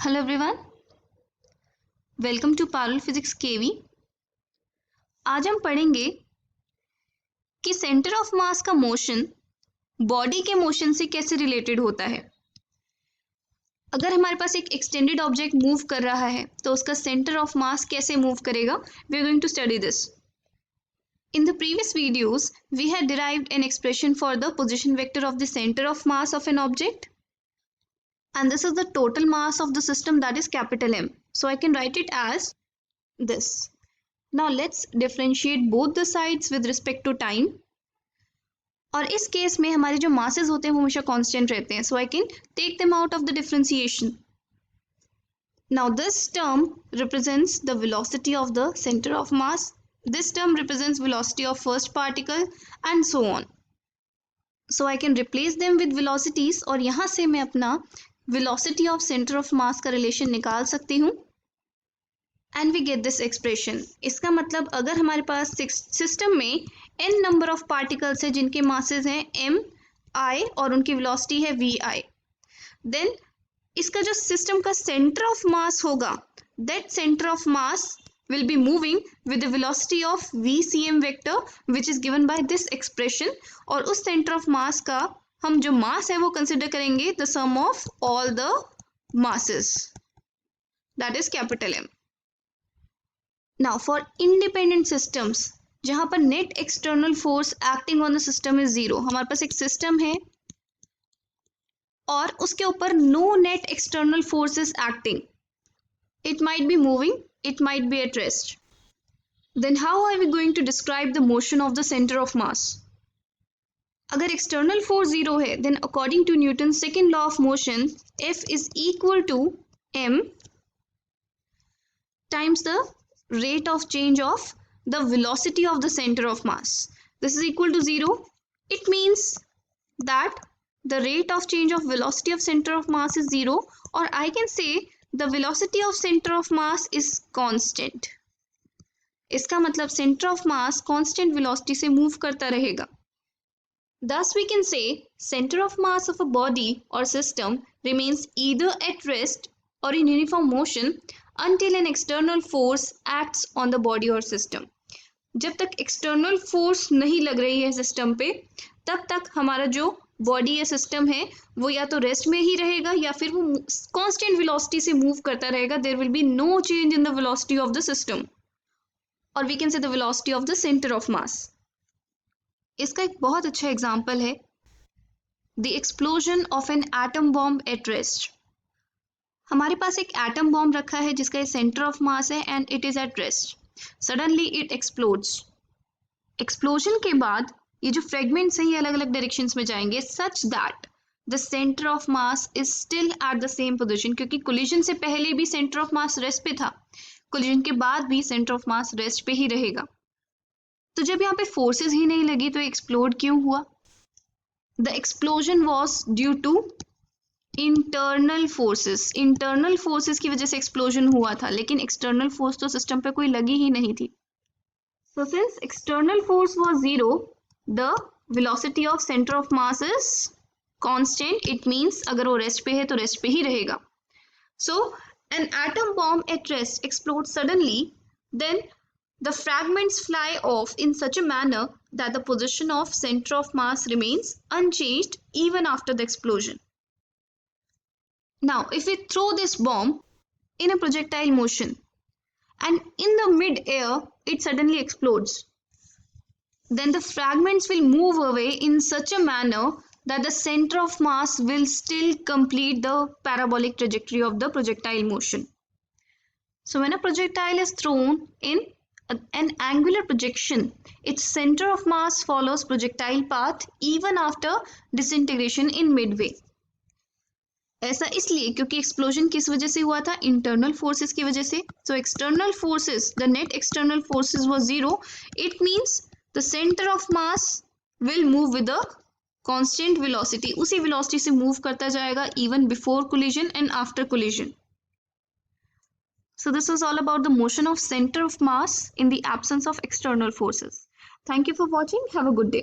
Hello everyone, welcome to Parul physics KV. आज हम पढ़ेंगे कि सेंटर ऑफ मास का मोशन बॉडी के मोशन से कैसे रिलेटेड होता है। अगर हमारे पास एक एक्सटेंडेड ऑब्जेक्ट मूव कर रहा है तो उसका सेंटर ऑफ मास कैसे मूव करेगा, we are going to study this. In the previous videos, we had derived an expression for the position vector of the center of mass of an object. And this is the total mass of the system, that is capital M. So I can write it as this. Now let's differentiate both the sides with respect to time. और इस case में हमारे जो masses होते हैं वो हमेशा constant रहते हैं. So I can take them out of the differentiation. Now this term represents the velocity of the center of mass. This term represents velocity of first particle and so on. So I can replace them with velocities और यहाँ से मैं अपना velocity of center of mass का relation निकाल सकती हूँ and we get this expression. इसका मतलब अगर हमारे पास सिस्टम में n number of particles है जिनके masses हैं m, i और उनकी velocity है vi, then इसका जो सिस्टम का center of mass होगा, that center of mass will be moving with the velocity of vcm vector which is given by this expression. और उस center of mass का हम जो mass है वो consider करेंगे the sum of all the masses, that is capital M. Now for independent systems जहाँ पर net external force acting on the system is zero, हमारे पास एक system है और उसके ऊपर no net external force is acting, it might be moving, it might be at rest. Then how are we going to describe the motion of the center of mass? अगर external force zero है, then according to Newton's second law of motion, F is equal to m times the rate of change of the velocity of the center of mass. This is equal to 0. It means that the rate of change of velocity of center of mass is 0, or I can say the velocity of center of mass is constant. इसका मतलब center of mass constant velocity से move करता रहेगा. Thus we can say center of mass of a body or system remains either at rest or in uniform motion until an external force acts on the body or system. जब तक external force नहीं लग रही है system पे तब तक हमारा जो बॉडी या सिस्टम है वो या तो रेस्ट में ही रहेगा या फिर वो कांस्टेंट वेलोसिटी से मूव करता रहेगा. There will be no change in the velocity of the system, और we can say the velocity of the centre of mass. इसका एक बहुत अच्छा एग्जांपल है the explosion of an atom bomb at rest. हमारे पास एक एटम बॉम्ब रखा है जिसका सेंटर ऑफ मास है and it is at rest. Suddenly it explodes. Explosion के बाद ये जो फ्रेगमेंट्स हैं ये अलग अलग डायरेक्शंस में जाएंगे such that the centre of mass is still at the same position, क्योंकि कोलिजन से पहले भी सेंटर ऑफ मास रेस्ट पे था, कोलिजन के बाद भी सेंटर ऑफ मास रेस्ट पे ही रहेगा. तो जब यहाँ पे फोर्सेस ही नहीं लगी तो एक्सप्लोड क्यों हुआ? The explosion was due to internal forces. Internal forces की वजह से एक्सप्लोजन हुआ था, लेकिन एक्सटर्नल फोर्स तो सिस्टम पे कोई लगी ही नहीं थी. So since external force was zero, the velocity of center of mass is constant. It means अगर वो रेस्ट पे है तो रेस्ट पे ही रहेगा. So an atom bomb at rest explodes suddenly, then the fragments fly off in such a manner that the position of center of mass remains unchanged even after the explosion. Now if we throw this bomb in a projectile motion and in the mid-air it suddenly explodes, then the fragments will move away in such a manner that the center of mass will still complete the parabolic trajectory of the projectile motion. So when a projectile is thrown in an angular projection, its center of mass follows projectile path even after disintegration in midway. ऐसा इसलिए क्योंकि explosion किस वजह से हुआ था? Internal forces की वजह से. So external forces, the net external forces was zero. It means the centre of mass will move with a constant velocity. उसी वेलोसिटी से मूव करता जाएगा even before collision and after collision. So this was all about the motion of center of mass in the absence of external forces. Thank you for watching. Have a good day.